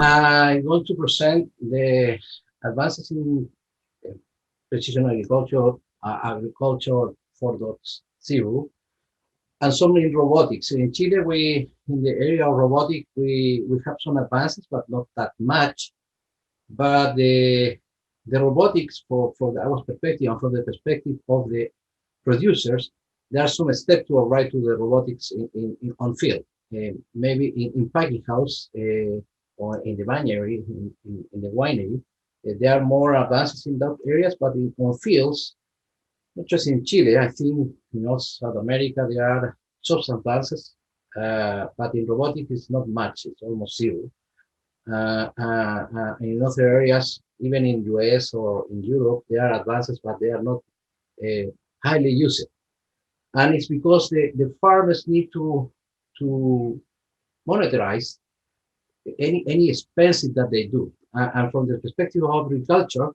I'm going to present the advances in precision agriculture 4.0 and some in robotics. In Chile, in the area of robotics, we have some advances, but not that much. But the robotics, for our perspective and from the perspective of the producers, there are some steps to arrive to the robotics on field. Maybe in packing house or in the winery, in the winery, there are more advances in that areas, but on fields, not just in Chile, I think in North South America, there are some advances, but in robotics, it's not much, it's almost zero. In other areas, even in US or in Europe, there are advances, but they are not highly used. And it's because the farmers need to monetize any expenses that they do. And from the perspective of agriculture,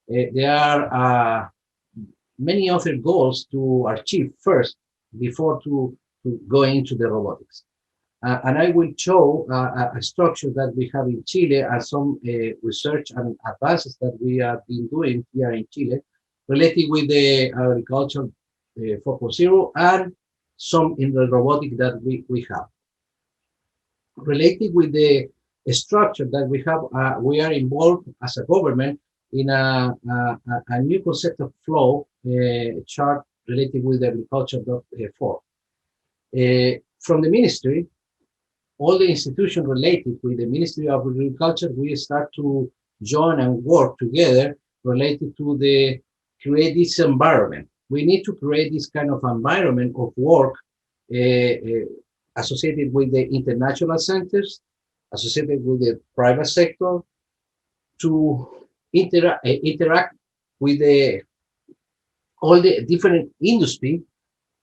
there are many other goals to achieve first before to go into the robotics. And I will show a structure that we have in Chile and some research and advances that we have been doing here in Chile related with the agriculture 4.0 and some in the robotic that we have. Related with the structure that we have, we are involved as a government in a new concept of flow chart related with agriculture 4. From the ministry, all the institutions related with the Ministry of Agriculture, we start to join and work together related to the create this environment. We need to create this kind of environment of work associated with the international centers, associated with the private sector, to interact with all the different industry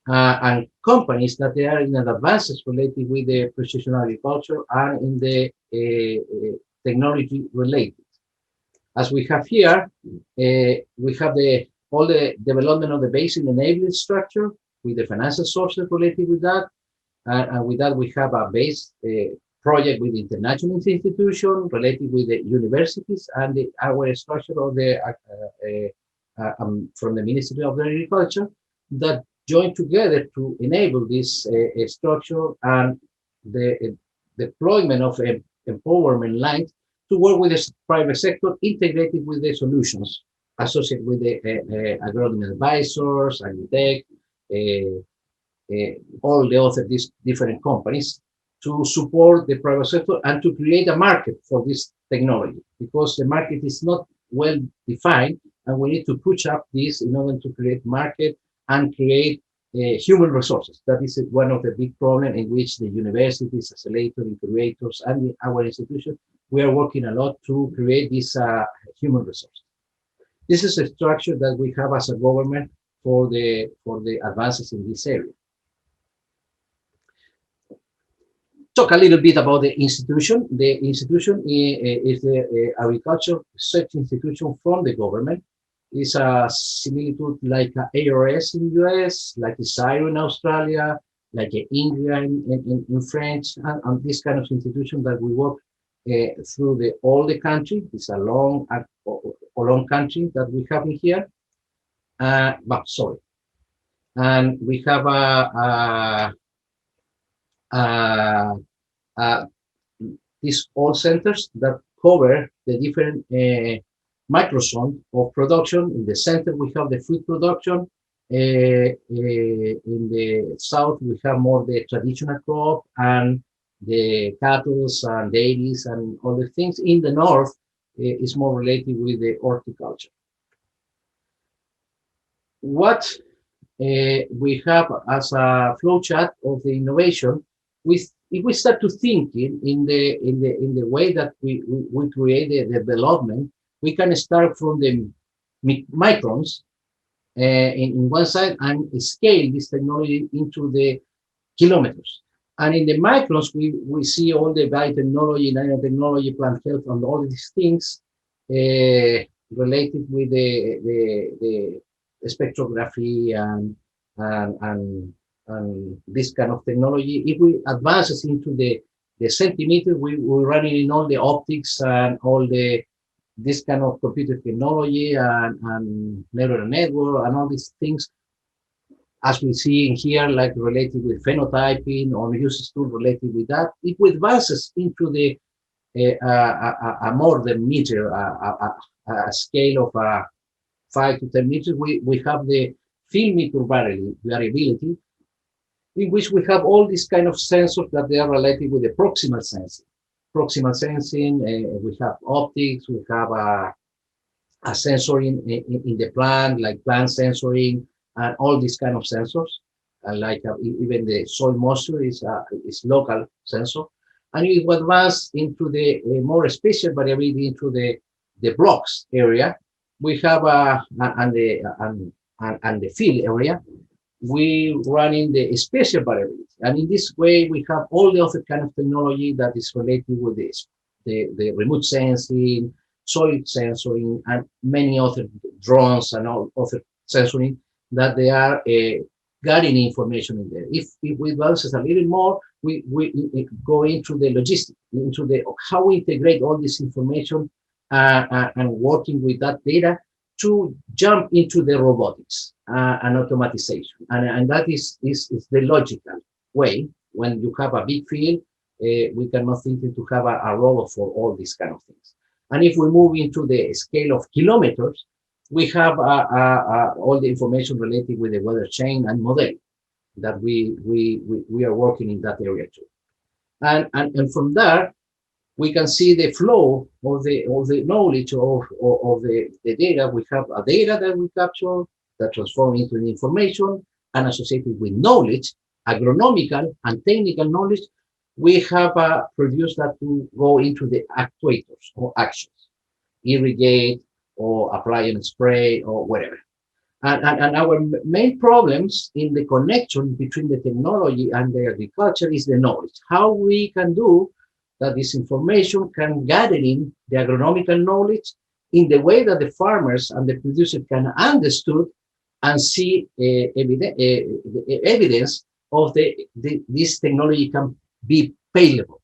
and companies that they are in advances related with the precision agriculture and in the technology related. As we have here, we have all the development of the basic enabling structure with the financial sources related with that. And with that, we have a base project with international institutions related with the universities and our structure of the from the Ministry of Agriculture that join together to enable this structure and the deployment of empowerment lines to work with the private sector integrated with the solutions associated with the agronomy advisors, agritech, all the other these different companies to support the private sector and to create a market for this technology because the market is not well defined and we need to push up this in order to create market and create human resources. That is one of the big problems in which the universities, accelerators, incubators, and our institution, we are working a lot to create this human resource. This is a structure that we have as a government for the advances in this area. Talk a little bit about the institution. The institution is the agriculture research institution from the government. It's a similitude like ARS in US, like ICI-UOH in Australia, like INIA in French, and this kind of institution that we work through all the country. It's a long country that we have in here. But sorry, and we have these all centers that cover the different microzone of production. In the center, we have the food production. In the south, we have more the traditional crop and the cattle and dairies and other things. In the north, it's more related with the horticulture. What we have as a flowchart of the innovation, if we start to thinking in the way that we create the development, we can start from the microns in one side and scale this technology into the kilometers. And in the microns, we see all the biotechnology, nanotechnology, plant health, and all these things related with the spectrography and, and, and this kind of technology. If we advance into the centimeter, we're running in all the optics and all the this kind of computer technology and neural network and all these things, as we see in here, like related with phenotyping or uses tool related with that. If we advances into the a more than meter, a scale of 5 to 10 meters, we have the field meter variability, in which we have all these kind of sensors that they are related with the proximal sensing. Proximal sensing, we have optics, we have a sensor in the plant, like plant sensoring, and all these kind of sensors, like even the soil moisture is local sensor. And if we advance into the more spatial variability into the blocks area, we have and the field area, we run in the spatial variability. And in this way, we have all the other kind of technology that is related with this, the remote sensing, soil sensoring, and many other drones and all other sensoring that they are gathering information in there. If we advance a little more, we go into the logistics, into the how we integrate all this information and working with that data to jump into the robotics and automatization. And that is the logical way. When you have a big field, we cannot think to have a robot for all these kind of things. And if we move into the scale of kilometers, we have all the information related with the weather chain and modeling that we are working in that area too. And from there, we can see the flow of the knowledge of the data. We have a data that we capture that transform into information and associated with knowledge, agronomical and technical knowledge. We have produced that to go into the actuators or actions, irrigate or apply and spray or whatever. And our main problems in the connection between the technology and the agriculture is the knowledge. How we can do that this information can gather in the agronomical knowledge in the way that the farmers and the producers can understood and see evidence of this technology can be payable.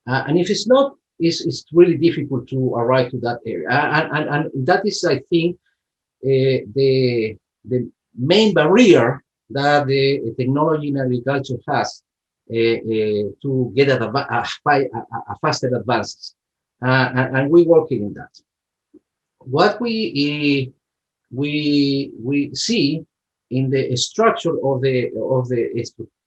And if it's not, it's really difficult to arrive to that area. And that is, I think, the main barrier that the technology in agriculture has to get a faster advances. And we're working in that. What we see in the structure of the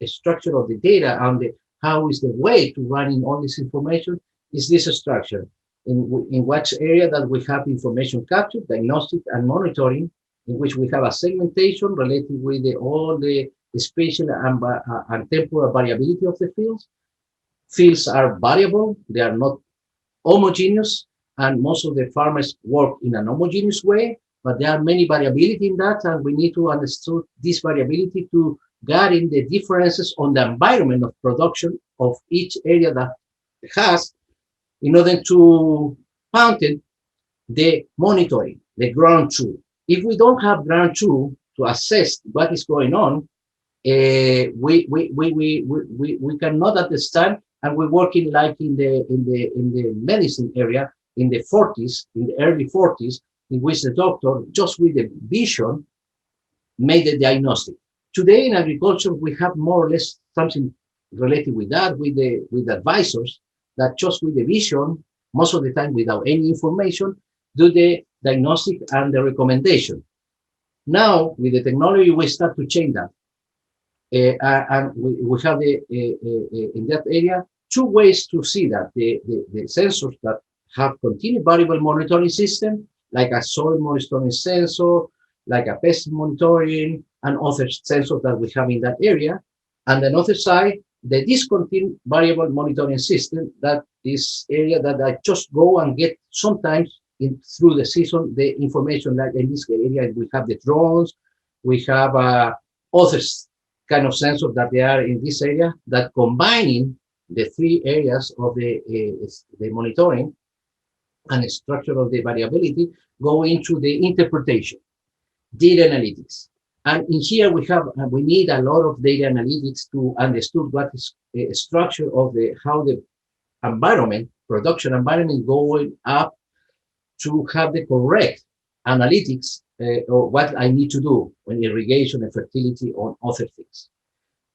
structure of the data and how is the way to running all this information is this structure in which area that we have information capture, diagnostic, and monitoring, in which we have a segmentation related with all the spatial and temporal variability of the fields. Fields are variable; they are not homogeneous, and most of the farmers work in an homogeneous way. But there are many variability in that, and we need to understand this variability to guard in the differences on the environment of production of each area that has, in order to mountain the monitoring, the ground truth. If we don't have ground truth to assess what is going on, we cannot understand, and we're working like in the medicine area in the 40s, in the early 40s, in which the doctor just with the vision made the diagnostic. Today in agriculture, we have more or less something related with that, with advisors that just with the vision, most of the time without any information, do the diagnostic and the recommendation. Now, with the technology, we start to change that. And we have in that area, two ways to see that. The sensors that have continued variable monitoring system, like a soil monitoring sensor, like a pest monitoring, and other sensors that we have in that area. And on the other side, the discontinued variable monitoring system, that is area that I just go and get sometimes through the season, the information, like in this area, we have the drones, we have other kind of sensors that they are in this area that combining the three areas of the monitoring and the structure of the variability go into the interpretation. data analytics. And in here we need a lot of data analytics to understand what is a structure of how the environment, production environment going up to have the correct analytics or what I need to do on irrigation and fertility on other things.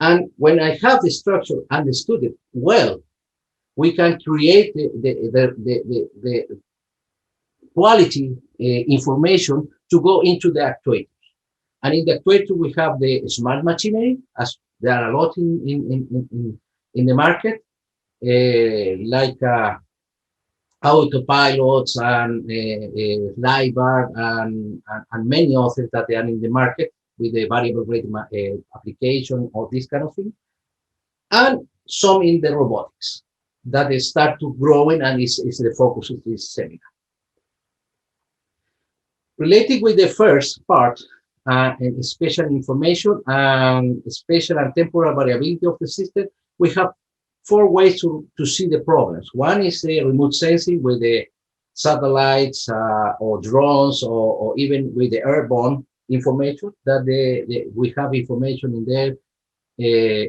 And when I have the structure understood it well, we can create the quality information to go into the actuator. And in the actuator, we have the smart machinery, as there are a lot in the market, like autopilots and LiDAR and many others that are in the market with the variable rate application or this kind of thing. And some in the robotics that they start to growing and is the focus of this seminar. Related with the first part, and spatial information and spatial and temporal variability of the system, we have 4 ways to see the problems. One is the remote sensing with the satellites or drones or even with the airborne information that we have information in there,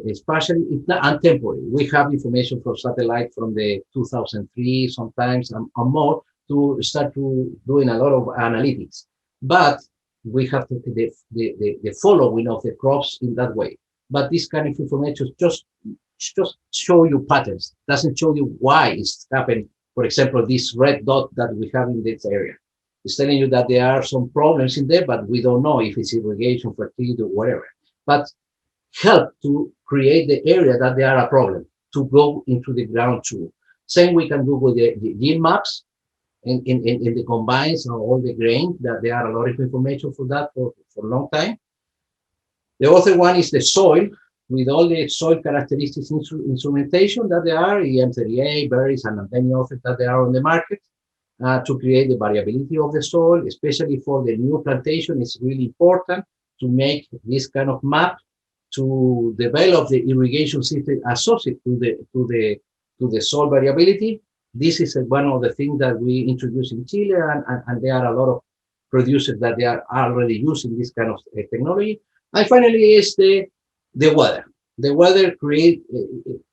especially and temporary. We have information from satellite from the 2003 sometimes and more to start to doing a lot of analytics. But we have to the following of the crops in that way. But this kind of information just show you patterns, doesn't show you why it's happening. For example, this red dot that we have in this area. It's telling you that there are some problems in there, but we don't know if it's irrigation, fertility, or whatever. But help to create the area that there are a problem to go into the ground too. Same we can do with the yield maps in the combines or all the grain, that there are a lot of information for that for a long time. The other one is the soil, with all the soil characteristics instrumentation that there are, EM38, berries, and many others that there are on the market, to create the variability of the soil, especially for the new plantation. It's really important to make this kind of map to develop the irrigation system associated to the soil variability. This is one of the things that we introduced in Chile, and there are a lot of producers that they are already using this kind of technology. And finally is the weather. The weather create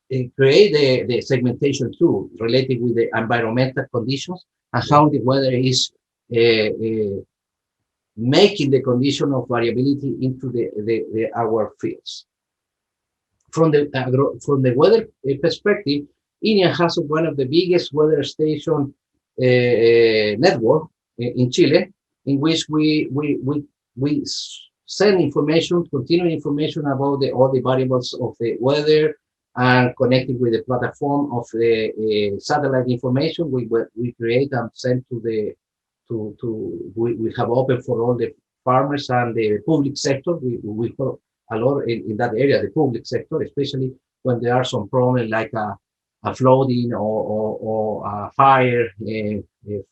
the segmentation too, related with the environmental conditions and how the weather is making the condition of variability into our fields. From the weather perspective, INIA has one of the biggest weather station network in Chile, in which we send information, continuing information about all the variables of the weather, and connected with the platform of the satellite information. We create and send to we have open for all the farmers and the public sector. We have a lot in that area, the public sector, especially when there are some problems like a flooding or a fire,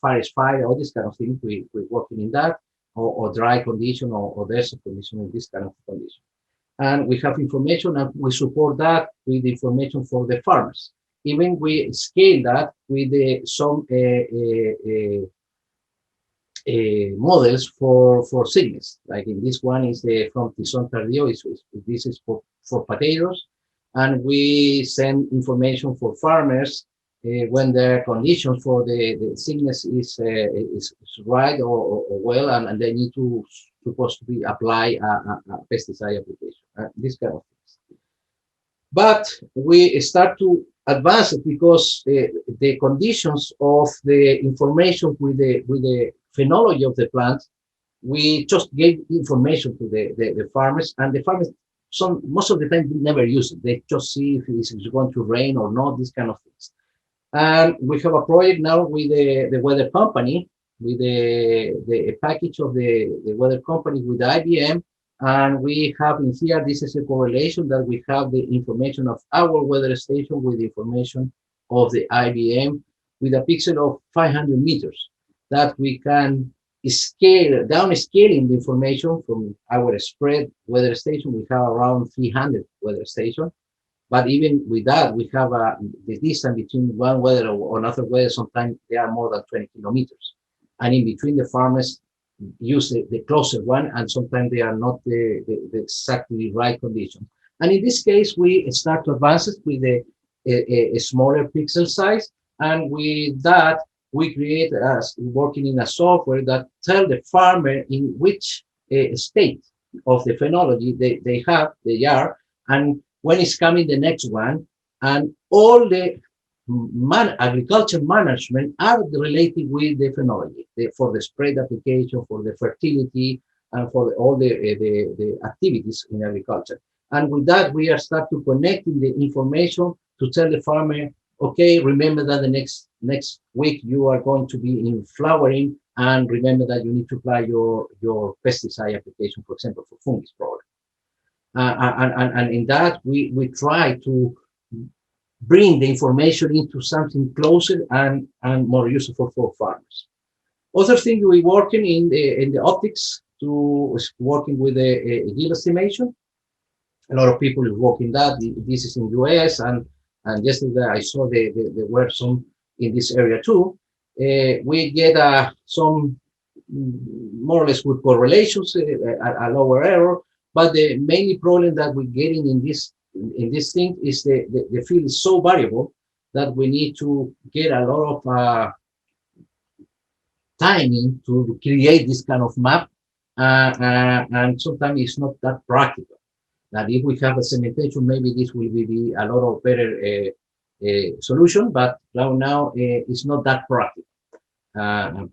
forest fire, all these kind of things. We're working in that, or dry condition or desert condition, in this kind of condition. And we have information, and we support that with information for the farmers. Even we scale that with some models for sickness. Like in this one is from Tison Tardío. This is for potatoes, and we send information for farmers when their conditions for the sickness is right or well, and they need to supposed to be apply a pesticide application. This kind of things. But we start to advance it because the conditions of the information with the phenology of the plant, we just gave information to the farmers, and the farmers most of the time never use it. They just see if it's going to rain or not, these kind of things. And we have a project now with the weather company, with the package of the weather company with the IBM. And we have in here, this is a correlation that we have the information of our weather station with the information of the IBM with a pixel of 500 meters, that we can scale, down scaling the information from our spread weather station. We have around 300 weather stations. But even with that, we have the distance between one weather or another weather, sometimes they are more than 20 kilometers. And in between the farmers, use the closer one, and sometimes they are not the exactly right condition. And in this case, we start to advance it with a smaller pixel size, and with that, we create working in a software that tell the farmer in which state of the phenology they are, and when is coming the next one, and all the agriculture management are related with the phenology for the spread application, for the fertility, and for all the activities in agriculture. And with that, we are start to connecting the information to tell the farmer, okay, remember that the next week you are going to be in flowering, and remember that you need to apply your pesticide application, for example, for fungus problem. And in that, we try to bring the information into something closer and more useful for farmers. Other thing we working in the optics to working with a yield estimation. A lot of people is working that. This is in US, and yesterday I saw there were some in this area too. We get some more or less good correlations, a lower error, but the main problem that we're getting in this thing is the field is so variable that we need to get a lot of timing to create this kind of map, and sometimes it's not that practical. That if we have a segmentation, maybe this will be a lot of better solution, but now it's not that practical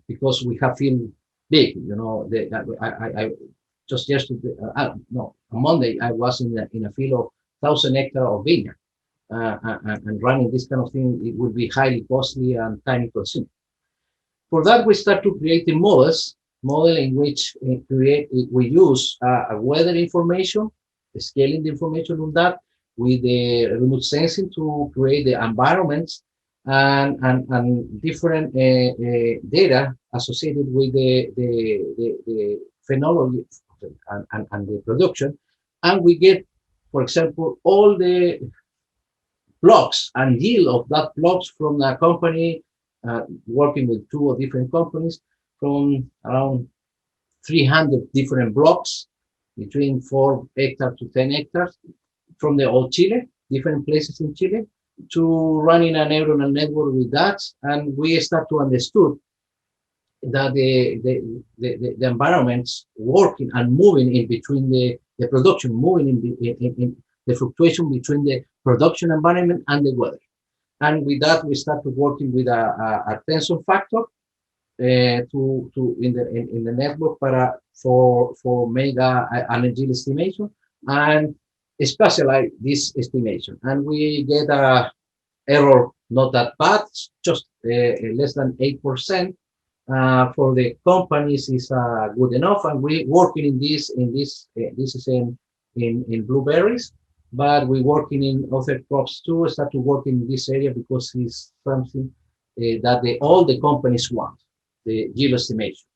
because we have field big. You know, I just yesterday, no, on Monday I was in a field of 1,000 hectares of vineyard, and running this kind of thing, it would be highly costly and time consuming. For that, we start to create model in which we use weather information, scaling the information on that with the remote sensing to create the environments and different data associated with the phenology and the production. And we get, for example, all the blocks and yield of that blocks from the company, working with 2 or different companies, from around 300 different blocks between 4 hectares to 10 hectares from the whole Chile, different places in Chile, to running a neuronal network with that. And we start to understand that the environments working and moving in between the production, moving in the fluctuation between the production environment and the weather. And with that, we started working with a tensor factor in the network for mega energy estimation and specialize this estimation. And we get a error not that bad, just less than 8%. For the companies is good enough, and we working in this this is in blueberries, but we working in other crops too. Start to work in this area because it's something that all the companies want, the yield estimation,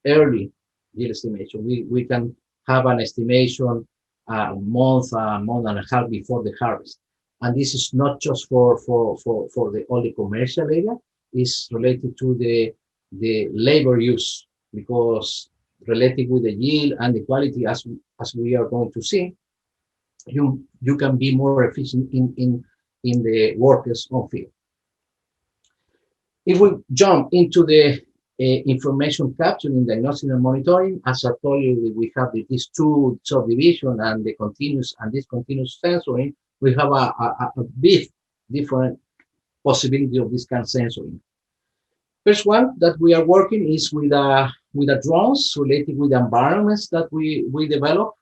early yield estimation. We can have an estimation a month and a half before the harvest, and this is not just for the only commercial area. It's related to the labor use, because related with the yield and the quality, as we are going to see, you can be more efficient in the workers on field. If we jump into the information capturing, diagnostic and monitoring, as I told you, we have these 2 subdivision and the continuous and discontinuous sensoring. We have a big different possibility of this kind of sensoring. First one that we are working is with a drones related with environments that we develop,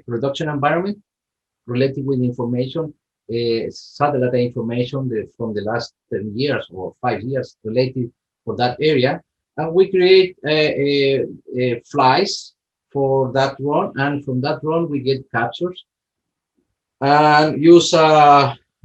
production environment related with information, satellite information from the last 10 years or 5 years related for that area. And we create flies for that drone, and from that drone we get captures and use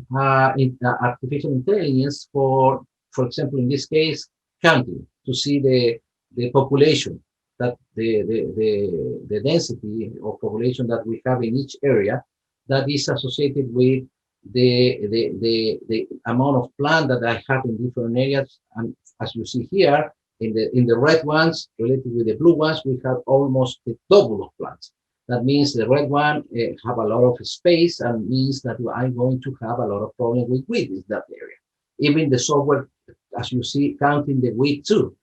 artificial intelligence for example, in this case, counting to see the population, that the density of population that we have in each area, that is associated with the amount of plant that I have in different areas. And as you see here, In the red ones, related with the blue ones, we have almost the double of plants. That means the red one have a lot of space, and means that I'm going to have a lot of problem with weed in that area. Even the software, as you see, counting the weed too.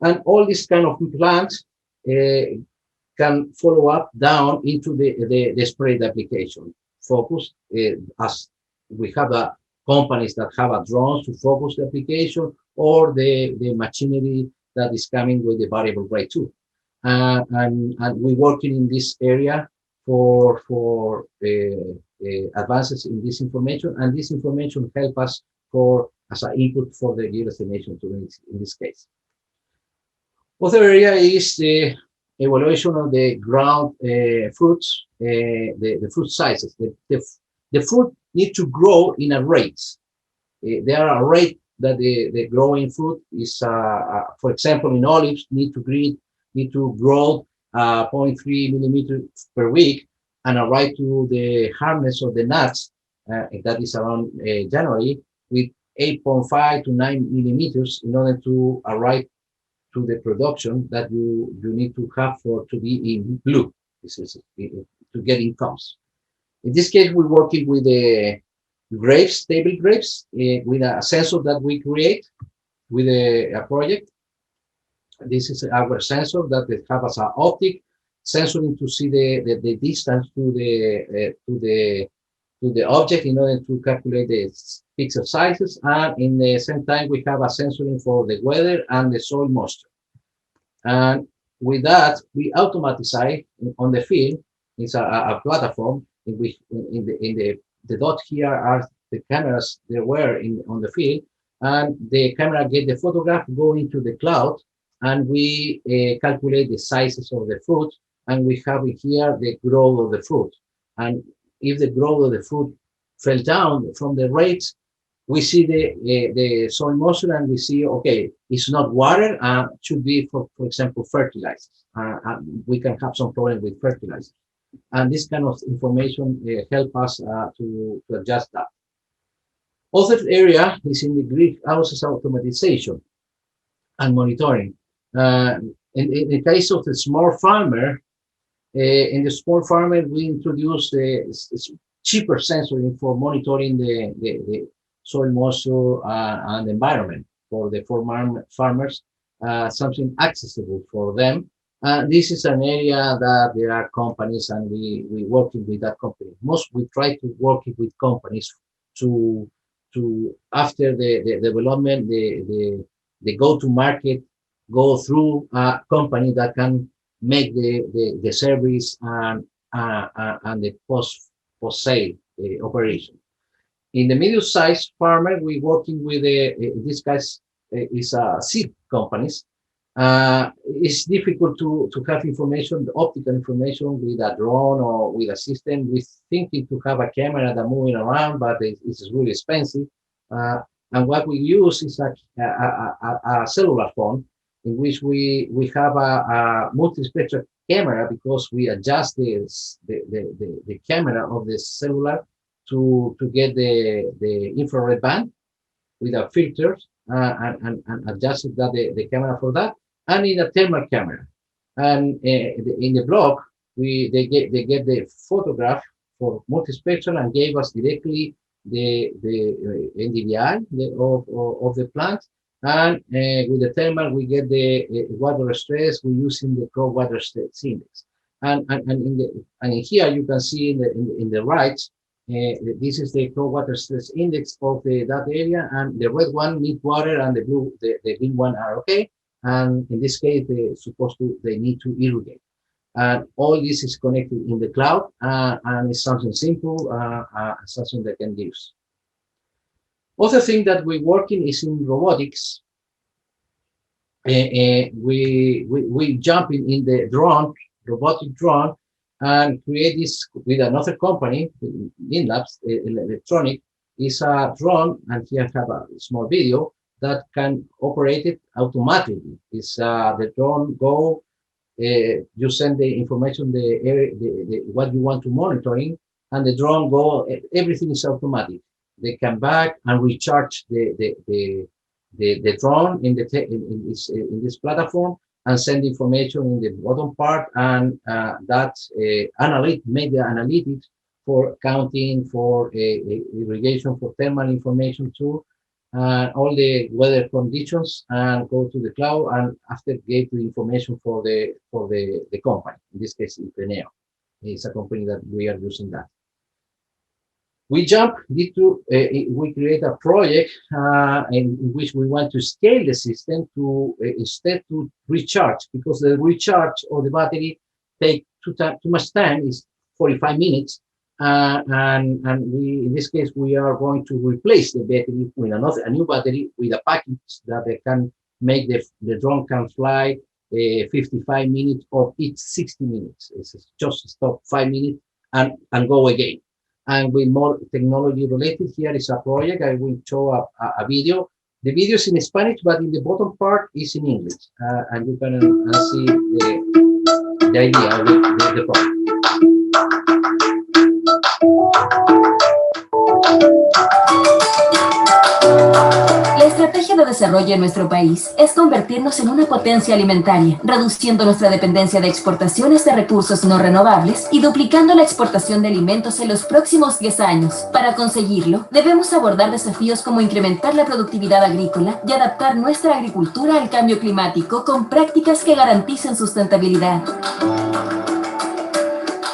And all these kind of plants can follow up down into the spread application. Focus, as we have companies that have a drones to focus the application, or the machinery that is coming with the variable rate too. And we're working in this area for advances in this information, and this information help us for as an input for the yield estimation in this case. Other area is the evaluation of the ground fruits, the fruit sizes. The fruit need to grow in a rate. There are a rate that the growing fruit is, for example, in olives, need to grow 0.3 millimeters per week, and arrive to the hardness of the nuts, that is around January, with 8.5 to 9 millimeters in order to arrive to the production that you need to have to be in blue. This is to get incomes. In this case, we're working with the grapes, table grapes, with a sensor that we create with a project. This is our sensor that have as an optic sensoring to see the distance to the object in order to calculate the pixel sizes, and in the same time we have a sensoring for the weather and the soil moisture. And with that, we automatize on the field. It's a platform in which the dot here are the cameras they were on the field, and the camera get the photograph, go into the cloud, and we calculate the sizes of the fruit, and we have here the growth of the fruit. And if the growth of the fruit fell down from the rates, we see the soil moisture, and we see, okay, it's not water, should be, for example, fertilizers. We can have some problem with fertilizers. And this kind of information help us to adjust that. Other area is in the greenhouse automatization and monitoring. In the case of the small farmer, in the small farmer, we introduce the cheaper sensoring for monitoring the soil moisture and environment for the farmers, something accessible for them. This is an area that there are companies, and we working with that company. We try to work with companies to after the development, the go to market, go through a company that can make the service and the post sale operation. In the medium-sized farmer, we're working with this guys is seed companies. It's difficult to have information, the optical information, with a drone or with a system. We're thinking to have a camera that moving around, but it's really expensive. And what we use is a cellular phone, in which we have a multispectral camera, because we adjust the camera of the cellular to get the infrared band with our filters, and adjusted the camera for that, and in a thermal camera. And in the blog, they get the photograph for multispectral, and gave us directly the NDVI of the plant. And with the thermal, we get the water stress. We're using the crop water stress index. And in here you can see in the right, this is the crop water stress index of that area, and the red one need water, and the blue, the green one are okay. And in this case, they need to irrigate. And all this is connected in the cloud, and it's something simple, something that can use. Other thing that we're working is in robotics. We jump in the robotic drone, and create this with another company, InLabs Electronic. Is a drone, and here I have a small video that can operate it automatically. It's the drone go. You send the information, the area, what you want to monitoring, and the drone go. Everything is automatic. They come back and recharge the the drone in this platform and send information in the bottom part, and that make the analytics for counting, for irrigation, for thermal information too, all the weather conditions, and go to the cloud, and after get the information for the company. In this case, INIA is a company that we are using that. We we create a project in which we want to scale the system to instead to recharge, because the recharge of the battery take too much time, is 45 minutes. And we, in this case, we are going to replace the battery with a new battery with a package that they can make the drone can fly 55 minutes or it's 60 minutes. It's just stop 5 minutes and go again. And with more technology related, here is a project. I will show a video. The video is in Spanish, but in the bottom part is in English. And you can see the idea of the project. La estrategia de desarrollo en nuestro país es convertirnos en una potencia alimentaria, reduciendo nuestra dependencia de exportaciones de recursos no renovables y duplicando la exportación de alimentos en los próximos 10 años. Para conseguirlo, debemos abordar desafíos como incrementar la productividad agrícola y adaptar nuestra agricultura al cambio climático con prácticas que garanticen sustentabilidad.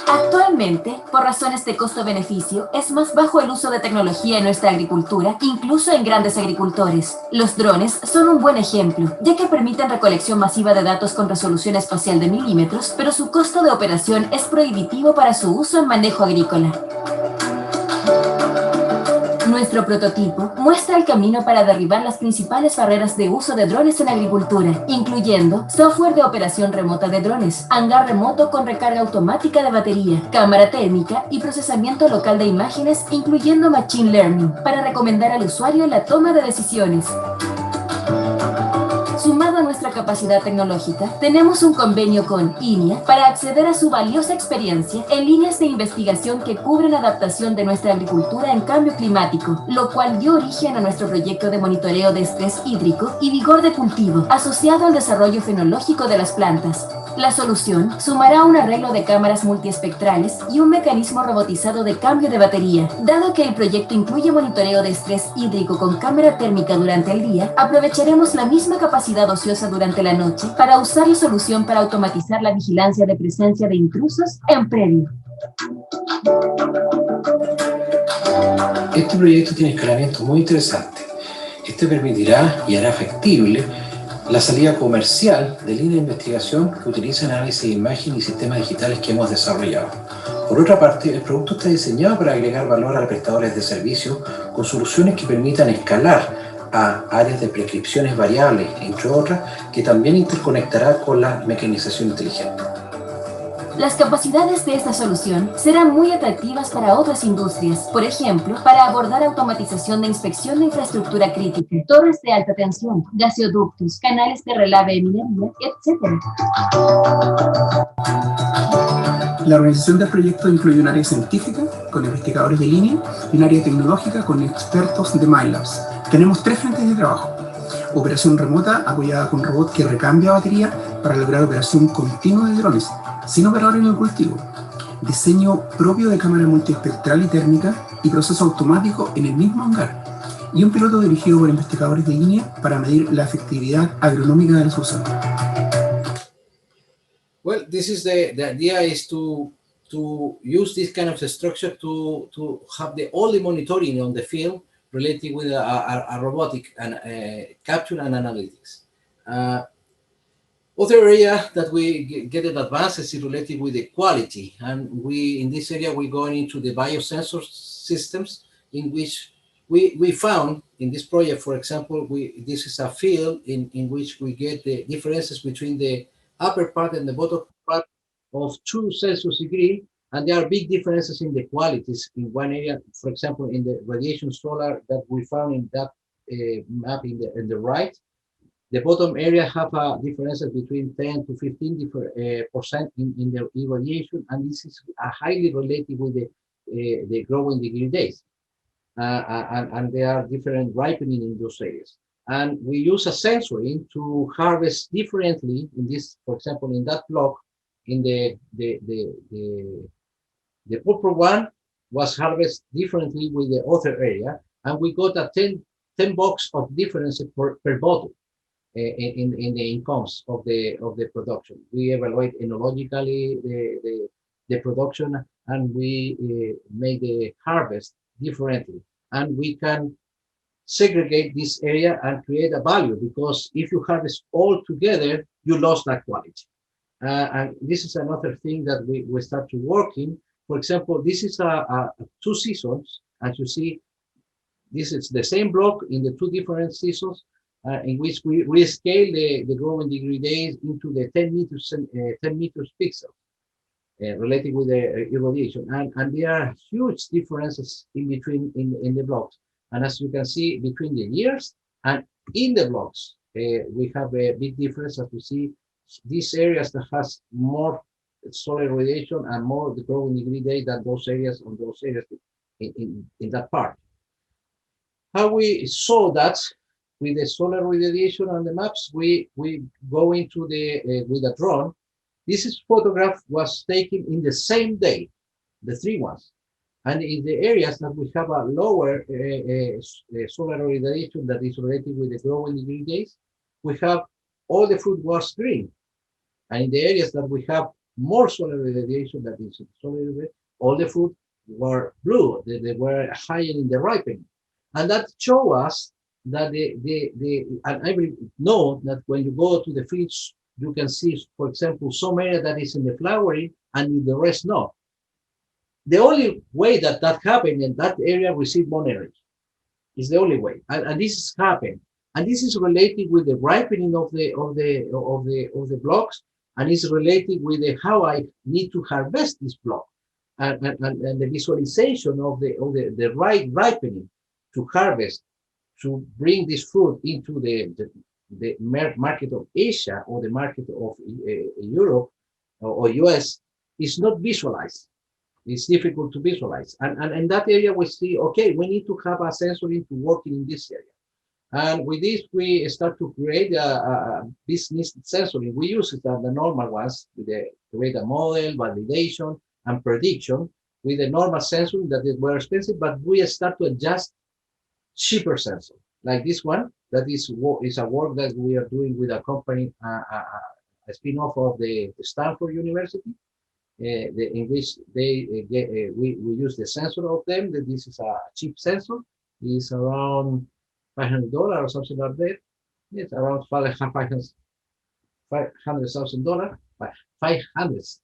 Actualmente, por razones de costo-beneficio, es más bajo el uso de tecnología en nuestra agricultura, incluso en grandes agricultores. Los drones son un buen ejemplo, ya que permiten recolección masiva de datos con resolución espacial de milímetros, pero su costo de operación es prohibitivo para su uso en manejo agrícola. Nuestro prototipo muestra el camino para derribar las principales barreras de uso de drones en agricultura, incluyendo software de operación remota de drones, hangar remoto con recarga automática de batería, cámara térmica y procesamiento local de imágenes, incluyendo Machine Learning, para recomendar al usuario la toma de decisiones. Sumado a nuestra capacidad tecnológica, tenemos un convenio con INIA para acceder a su valiosa experiencia en líneas de investigación que cubren adaptación de nuestra agricultura en cambio climático, lo cual dio origen a nuestro proyecto de monitoreo de estrés hídrico y vigor de cultivo, asociado al desarrollo fenológico de las plantas. La solución sumará un arreglo de cámaras multiespectrales y un mecanismo robotizado de cambio de batería. Dado que el proyecto incluye monitoreo de estrés hídrico con cámara térmica durante el día, aprovecharemos la misma capacidad ociosa durante la noche para usar la solución para automatizar la vigilancia de presencia de intrusos en predio. Este proyecto tiene escalamiento muy interesante. Este permitirá y hará factible la salida comercial de líneas de investigación que utilizan análisis de imagen y sistemas digitales que hemos desarrollado. Por otra parte, el producto está diseñado para agregar valor a prestadores de servicios con soluciones que permitan escalar a áreas de prescripciones variables, entre otras, que también interconectará con la mecanización inteligente. Las capacidades de esta solución serán muy atractivas para otras industrias, por ejemplo, para abordar automatización de inspección de infraestructura crítica, torres de alta tensión, gaseoductos, canales de relave de minería, etc. La organización del proyecto incluye un área científica, con investigadores de línea, y un área tecnológica con expertos de MyLabs. Tenemos 3 frentes de trabajo. Operación remota apoyada con robot que recambia batería para lograr operación continua de drones, sin operador en el cultivo. Diseño propio de cámara multiespectral y térmica y proceso automático en el mismo hangar. Y un piloto dirigido por investigadores de línea para medir la efectividad agronómica del uso. Well, this is the idea is to use this kind of structure to have all the monitoring on the field related with a robotic and capture and analytics. Other area that we get an advance is related with the quality, and we in this area we're going into the biosensor systems, in which we found in this project, for example, this is a field in which we get the differences between the upper part and the bottom part of 2 Celsius degree, and there are big differences in the qualities in one area. For example, in the radiation solar that we found in that map in the right, the bottom area have differences between 10 to 15% in the irradiation, and this is highly related with the growing degree days. And there are different ripening in those areas. and we use a sensoring to harvest differently in this, for example, in that block, in the purple one was harvested differently with the other area, and we got a 10 box of difference per bottle in the incomes of the production. We evaluate enologically the production, and we make the harvest differently, and we can segregate this area and create a value, because if you harvest all together, you lost that quality. And this is another thing that we start to work in. For example, this is a 2 seasons. As you see, this is the same block in the 2 different seasons, in which we rescale the growing degree days into the 10 meters pixels, related with the irradiation. And there are huge differences in between in the blocks. And as you can see, between the years and in the blocks, we have a big difference. As you see, these areas that has more solar radiation and more the growing degree day than those areas in that part. How we saw that with the solar radiation on the maps, we go into the with a drone. This is photograph was taken in the same day, the 3 ones. And in the areas that we have a lower solar radiation that is related with the growing degree days, we have all the fruit was green. And in the areas that we have more solar radiation, that is solar, all the fruit were blue. They were higher in the ripening. And that show us that and I will know that when you go to the fields, you can see, for example, some area that is in the flowering and the rest not. The only way that happened in that area receive more energy is the only way, and this is happened, and this is related with the ripening of the blocks, and is related with how I need to harvest this block, and the visualization of the right ripening to harvest to bring this fruit into the market of Asia or the market of Europe or US is not visualized. It's difficult to visualize. And in that area, we see, okay, we need to have a sensory to work in this area. And with this, we start to create a business sensory. We use the normal ones with the create a model, validation, and prediction with the normal sensory that is very expensive, but we start to adjust cheaper sensor, like this one, that is a work that we are doing with a company, a spin-off of the Stanford University, in which we use the sensor of them. That this is a cheap sensor. It's around $500 or something like that. It's around $500,000. $500.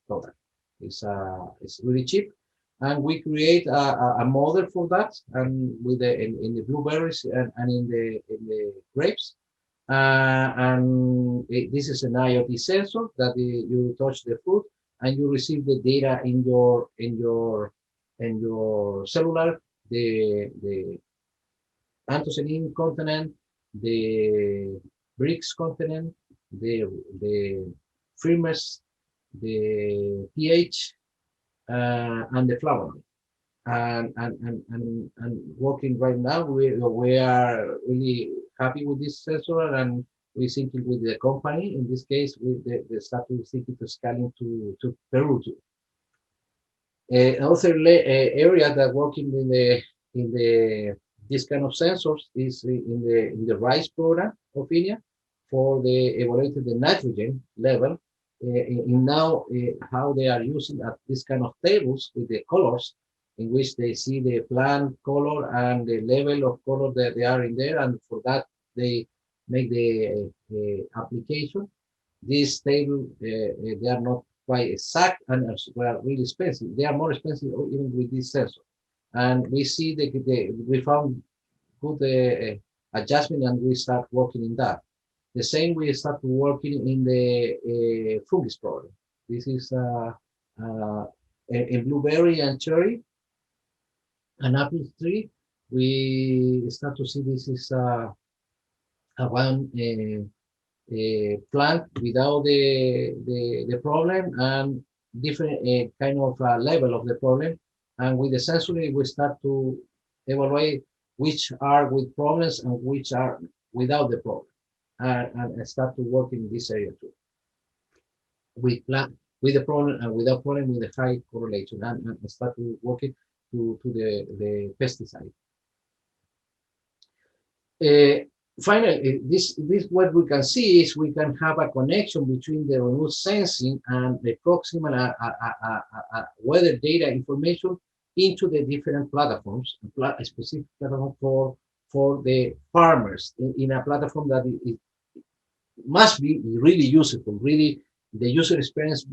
It's really cheap, and we create a model for that, and with in the blueberries and in the grapes. This is an IoT sensor that you touch the fruit and you receive the data in your cellular, the anthocyanin content, the bricks content, the firmness, the pH, and the flavonoid. And working right now, we are really happy with this sensor, and we thinking with the company, in this case, with the starting thinking to scaling to Peru too. Another area that working in the this kind of sensors is in the rice program of INIA for the evaluating the nitrogen level. In now how they are using this kind of tables with the colors, in which they see the plant color and the level of color that they are in there, and for that they make the application. This table, they are not quite exact and are really expensive. They are more expensive even with this sensor. And we see we found good adjustment, and we start working in that. The same we start working in the fungus program. This is in blueberry and cherry and apple tree. We start to see this is one plant without the problem, and different kind of level of the problem. And with the sensory, we start to evaluate which are with problems and which are without the problem, and start to work in this area too. With the problem and without problem with the high correlation, and start to working to the pesticide. Finally, this what we can see is we can have a connection between the remote sensing and the proximal weather data information into the different platforms, a specific platform for the farmers in a platform that it must be really useful. Really, the user experience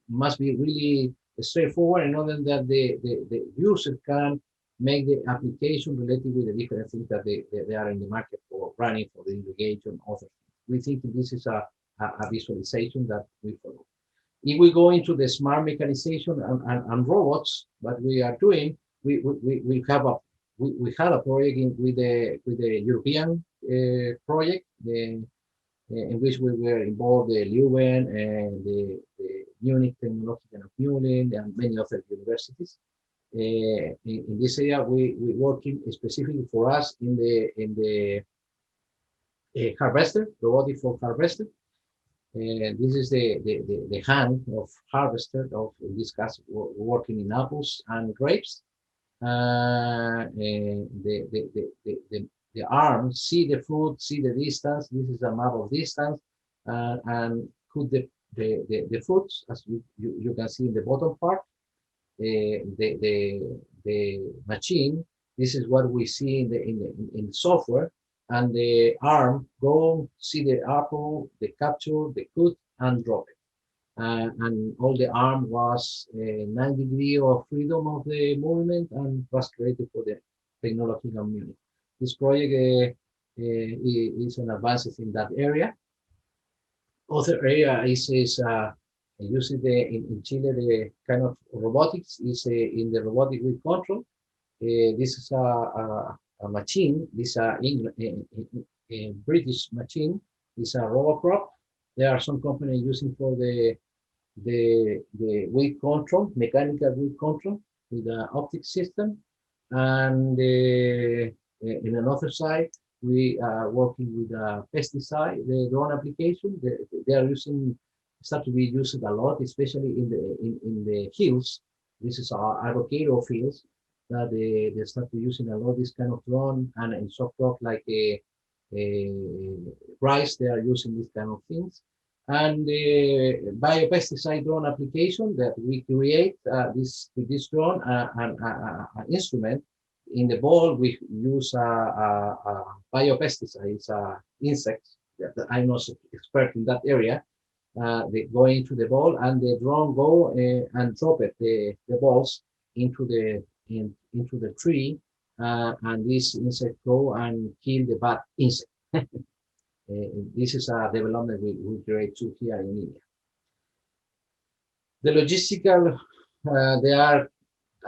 must be really straightforward, and other than that, the user can make the application related with the different things that they are in the market for running, for the irrigation, other things. We think this is a visualization that we follow. If we go into the smart mechanization and robots, what we are doing, we had a project with the European project, in which we were involved, the Leuven and the Munich Technological of Munich and many other universities. In this area, we working specifically for us in the harvester, robotic for harvester. This is the hand of harvester of, in this case, working in apples and grapes. The arm see the fruit, see the distance. This is a map of distance, and put the fruits, as you can see in the bottom part. The machine. This is what we see in the software, and the arm go see the apple, the capture, the cut, and drop it. And all the arm was 90 degrees of freedom of the movement, and was created for the technological community. This project is an advances in that area. Other area is using in Chile the kind of robotics is in the robotic with control. This is a machine. This is a British machine. It's a robocrop. There are some companies using for the weight control, mechanical weight control with an optic system, and in another side we are working with a pesticide, the drone application. They are using, start to be used a lot, especially in the hills. This is our avocado fields that they start to using a lot this kind of drone, and in soft crop like rice, they are using this kind of things. And the biopesticide drone application that we create with this drone, an instrument. In the ball, we use a biopesticide. It's insects. I'm not expert in that area. They go into the ball, and the drone go and drop it, the balls into the tree, and this insect go and kill the bad insect. This is a development we create too here in India. The logistical, they are,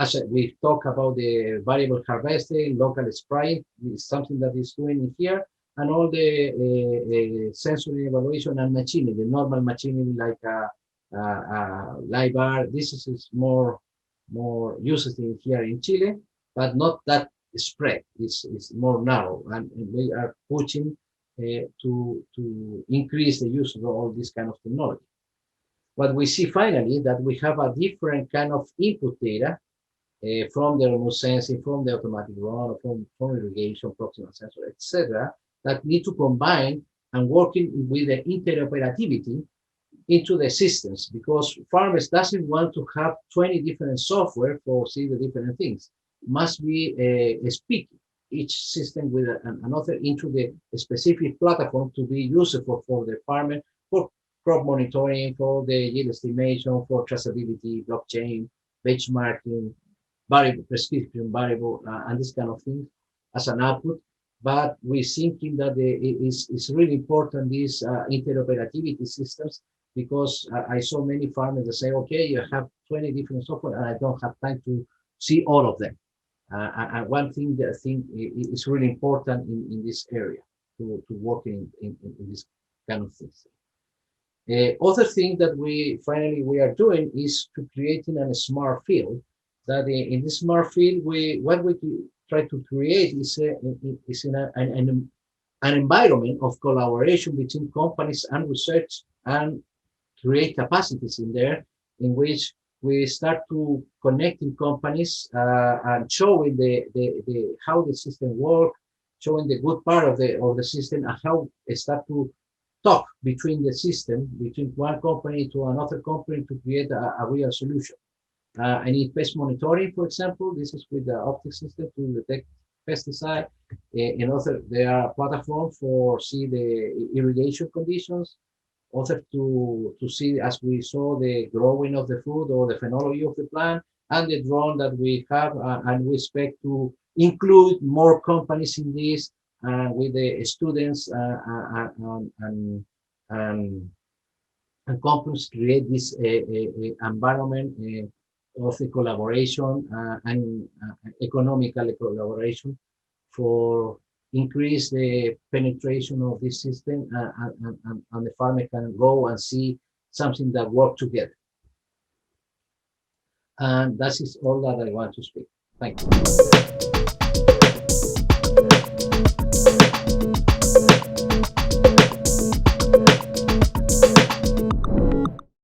as we talk about the variable harvesting, local spraying, is something that is doing here, and all the sensory evaluation and machining, the normal machining like LiDAR. This is more used in here in Chile, but not that spread. It's more narrow, and we are pushing to increase the use of all this kind of technology. What we see finally that we have a different kind of input data from the remote sensing, from the automatic run, from irrigation, proximal sensor, etc., that need to combine and working with the interoperability into the systems, because farmers doesn't want to have 20 different software for see the different things. It must be speak each system with another into the specific platform to be useful for the farmer, for crop monitoring, for the yield estimation, for traceability, blockchain, benchmarking, variable prescription, variable, and this kind of thing as an output. But we're thinking that it's really important, these interoperability systems, because I saw many farmers that say, okay, you have 20 different software, and I don't have time to see all of them. And one thing that I think is really important in this area to work in this kind of things. Other thing that we are doing is to creating a smart field. That in this smart field, what we try to create is an environment of collaboration between companies and research and create capacities in there in which we start to connecting companies and showing the how the system works, showing the good part of the system and how they start to talk between the system, between one company to another company to create a real solution. I need pest monitoring, for example. This is with the optic system to detect pesticide. And also, there are platforms for see the irrigation conditions. Also to see, as we saw, the growing of the food or the phenology of the plant, and the drone that we have, and we expect to include more companies in this, with the students and companies create this environment of the collaboration and economical collaboration for increase the penetration of this system, and the farmer can go and see something that work together. And that is all that I want to speak. Thank you.